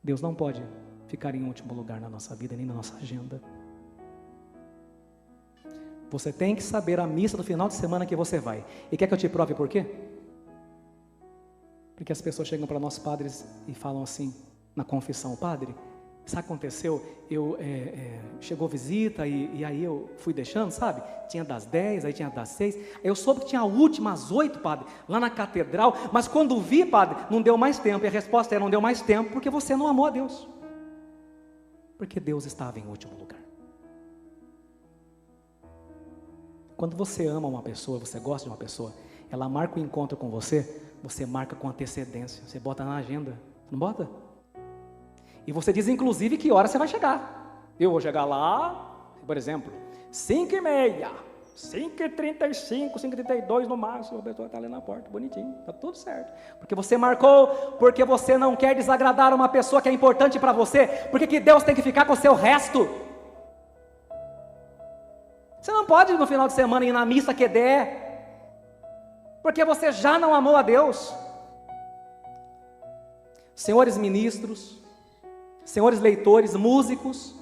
Deus não pode ficar em último lugar na nossa vida, nem na nossa agenda. Você tem que saber a missa do final de semana que você vai. E quer que eu te prove por quê? Porque as pessoas chegam para nós padres e falam assim, na confissão: padre, isso aconteceu, chegou visita e aí eu fui deixando, sabe? Tinha das 10, aí tinha das 6, aí eu soube que tinha a última às 8, padre, lá na catedral, mas quando vi, padre, não deu mais tempo. E a resposta é: não deu mais tempo porque você não amou a Deus. Porque Deus estava em último lugar. Quando você ama uma pessoa, você gosta de uma pessoa, ela marca o encontro com você, você marca com antecedência, você bota na agenda, não bota? E você diz inclusive que hora você vai chegar. Eu vou chegar lá, por exemplo, 5h30, 5h35, 5h32 no máximo, a pessoa está ali na porta, bonitinho, está tudo certo. Porque você marcou, porque você não quer desagradar uma pessoa que é importante para você. Porque que Deus tem que ficar com o seu resto? Você não pode no final de semana ir na missa que der, porque você já não amou a Deus. Senhores ministros, senhores leitores, músicos,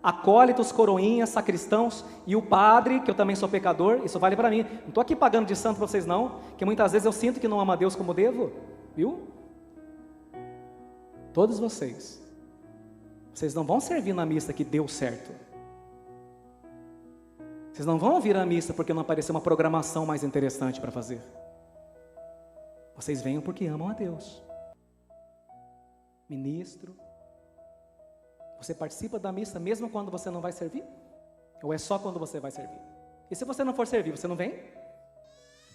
acólitos, coroinhas, sacristãos e o padre, que eu também sou pecador, isso vale para mim. Não estou aqui pagando de santo para vocês não, que muitas vezes eu sinto que não amo a Deus como devo, viu? Todos vocês não vão servir na missa que deu certo. Vocês não vão ouvir a missa porque não apareceu uma programação mais interessante para fazer. Vocês venham porque amam a Deus. Ministro, você participa da missa mesmo quando você não vai servir? Ou é só quando você vai servir? E se você não for servir, você não vem?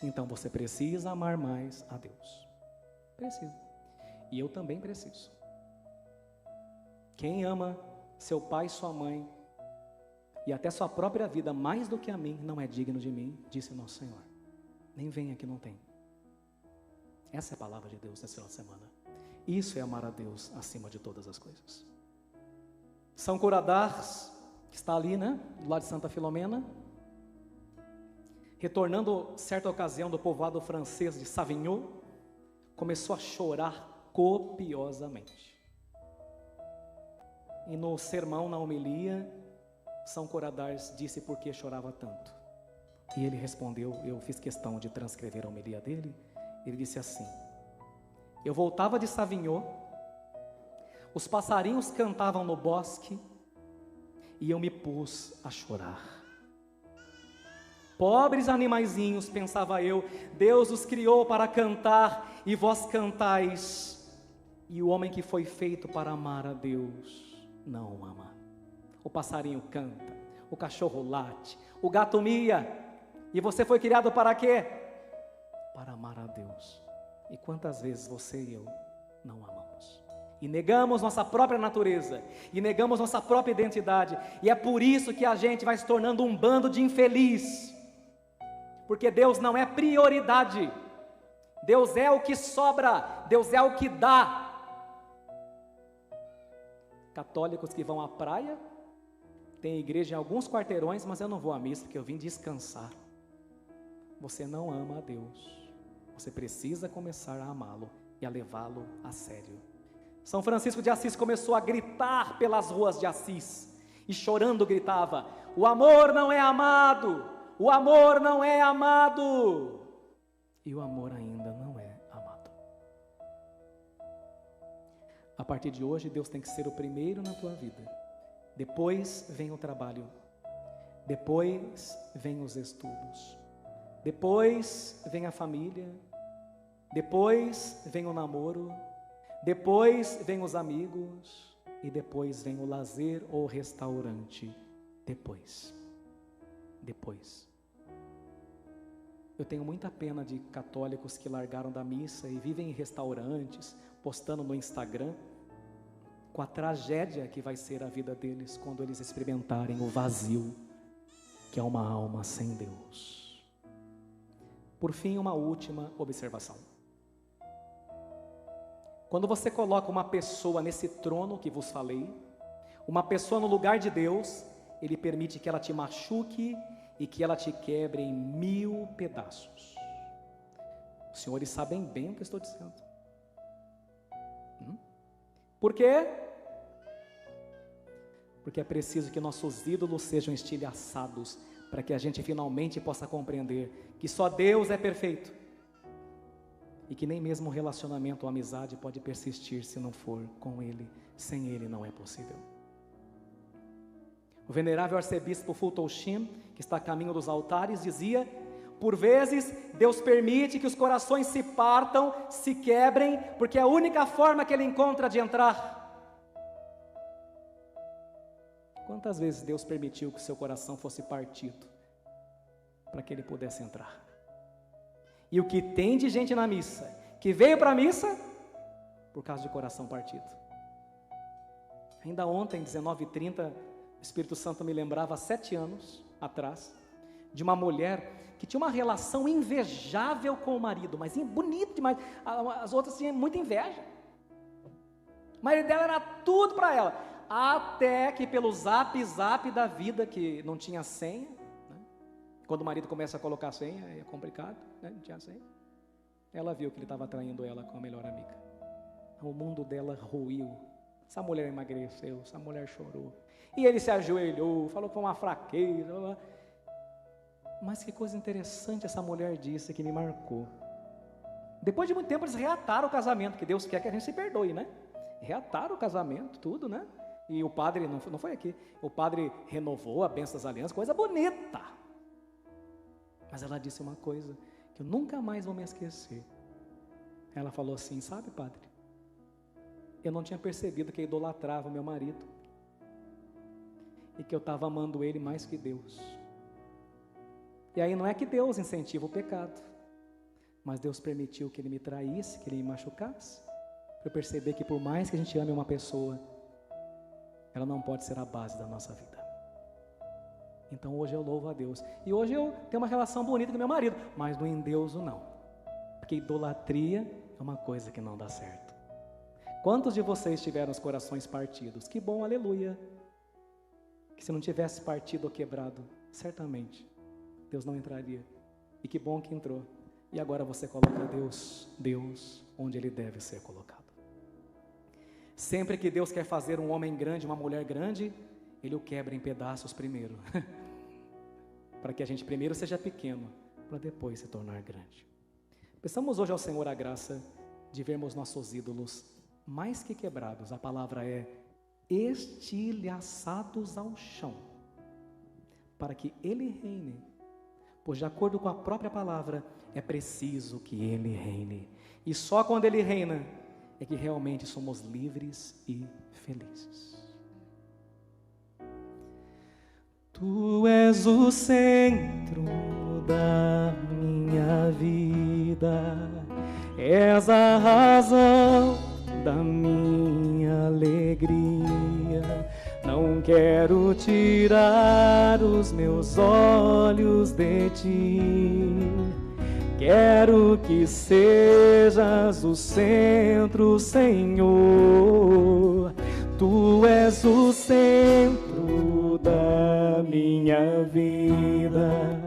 Então você precisa amar mais a Deus. Precisa. E eu também preciso. Quem ama seu pai e sua mãe, e até sua própria vida mais do que a mim, não é digno de mim, disse o nosso Senhor. Nem venha que não tem. Essa é a palavra de Deus nesse final de semana. Isso é amar a Deus acima de todas as coisas. São Curadars, que está ali, né, do lado de Santa Filomena, retornando certa ocasião do povoado francês de Savigny, começou a chorar copiosamente. E no sermão, na homilia, São Curadars disse por que chorava tanto. E ele respondeu, eu fiz questão de transcrever a homilia dele. Ele disse assim: eu voltava de Savigny, os passarinhos cantavam no bosque e eu me pus a chorar. Pobres animaizinhos, pensava eu, Deus os criou para cantar e vós cantais, e o homem que foi feito para amar a Deus não o ama. O passarinho canta, o cachorro late, o gato mia, e você foi criado para quê? Para amar a Deus. E quantas vezes você e eu não amamos? E negamos nossa própria natureza, e negamos nossa própria identidade, e é por isso que a gente vai se tornando um bando de infeliz, porque Deus não é prioridade, Deus é o que sobra, Deus é o que dá. Católicos que vão à praia, tem igreja em alguns quarteirões, mas eu não vou à missa porque eu vim descansar. Você não ama a Deus, você precisa começar a amá-lo e a levá-lo a sério. São Francisco de Assis começou a gritar pelas ruas de Assis, e chorando gritava: o amor não é amado, o amor não é amado. E o amor ainda não é amado. A partir de hoje, Deus tem que ser o primeiro na tua vida. Depois vem o trabalho, depois vem os estudos, depois vem a família, depois vem o namoro, depois vem os amigos e depois vem o lazer ou restaurante. Depois. Eu tenho muita pena de católicos que largaram da missa e vivem em restaurantes, postando no Instagram, com a tragédia que vai ser a vida deles quando eles experimentarem o vazio, que é uma alma sem Deus. Por fim, uma última observação. Quando você coloca uma pessoa nesse trono que vos falei, uma pessoa no lugar de Deus, Ele permite que ela te machuque e que ela te quebre em 1000 pedaços. Os senhores sabem bem o que eu estou dizendo. Por quê? Porque é preciso que nossos ídolos sejam estilhaçados, para que a gente finalmente possa compreender que só Deus é perfeito, e que nem mesmo um relacionamento ou amizade pode persistir se não for com Ele. Sem Ele não é possível. O venerável arcebispo Fulton Sheen, que está a caminho dos altares, dizia: por vezes Deus permite que os corações se partam, se quebrem, porque é a única forma que Ele encontra de entrar. Quantas vezes Deus permitiu que seu coração fosse partido para que Ele pudesse entrar? E o que tem de gente na missa, que veio para a missa por causa de coração partido. Ainda ontem, 19h30, o Espírito Santo me lembrava, há 7 anos atrás, de uma mulher que tinha uma relação invejável com o marido, mas bonito demais. As outras tinham muita inveja. O marido dela era tudo para ela, até que pelo zap da vida, que não tinha senha, né? Quando o marido começa a colocar senha, é complicado, né? Não tinha senha. Ela viu que ele estava traindo ela com a melhor amiga. O mundo dela ruiu. Essa mulher emagreceu, essa mulher chorou. E ele se ajoelhou, falou que foi uma fraqueza. Mas que coisa interessante essa mulher disse, que me marcou. Depois de muito tempo eles reataram o casamento, que Deus quer que a gente se perdoe, né? Reataram o casamento, tudo, né? E o padre, não foi aqui, o padre renovou a bênção das alianças, coisa bonita. Mas ela disse uma coisa que eu nunca mais vou me esquecer. Ela falou assim: sabe, padre, eu não tinha percebido que eu idolatrava o meu marido, e que eu estava amando ele mais que Deus. E aí não é que Deus incentiva o pecado, mas Deus permitiu que ele me traísse, que ele me machucasse, para eu perceber que por mais que a gente ame uma pessoa, ela não pode ser a base da nossa vida. Então hoje eu louvo a Deus, e hoje eu tenho uma relação bonita com meu marido, mas no endeuso não, porque idolatria é uma coisa que não dá certo. Quantos de vocês tiveram os corações partidos? Que bom, aleluia. Que se não tivesse partido ou quebrado, certamente Deus não entraria. E que bom que entrou. E agora você coloca Deus onde Ele deve ser colocado. Sempre que Deus quer fazer um homem grande, uma mulher grande, Ele o quebra em pedaços primeiro. Para que a gente primeiro seja pequeno, para depois se tornar grande. Peçamos hoje ao Senhor a graça de vermos nossos ídolos mais que quebrados, a palavra é estilhaçados ao chão, para que Ele reine, pois de acordo com a própria palavra, é preciso que Ele reine, e só quando Ele reina, é que realmente somos livres e felizes. Tu és o centro da minha vida, és a razão da minha alegria. Não quero tirar os meus olhos de ti. Quero que sejas o centro, Senhor. Tu és o centro da minha vida.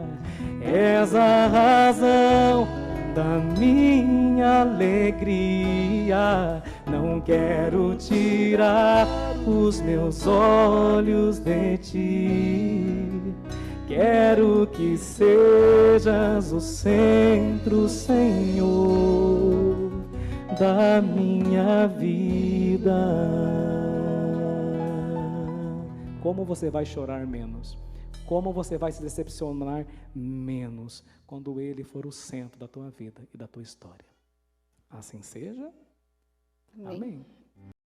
És a razão da minha alegria. Não quero tirar os meus olhos de ti. Quero que sejas o centro, Senhor, da minha vida. Como você vai chorar menos? Como você vai se decepcionar menos quando Ele for o centro da tua vida e da tua história? Assim seja. Amém.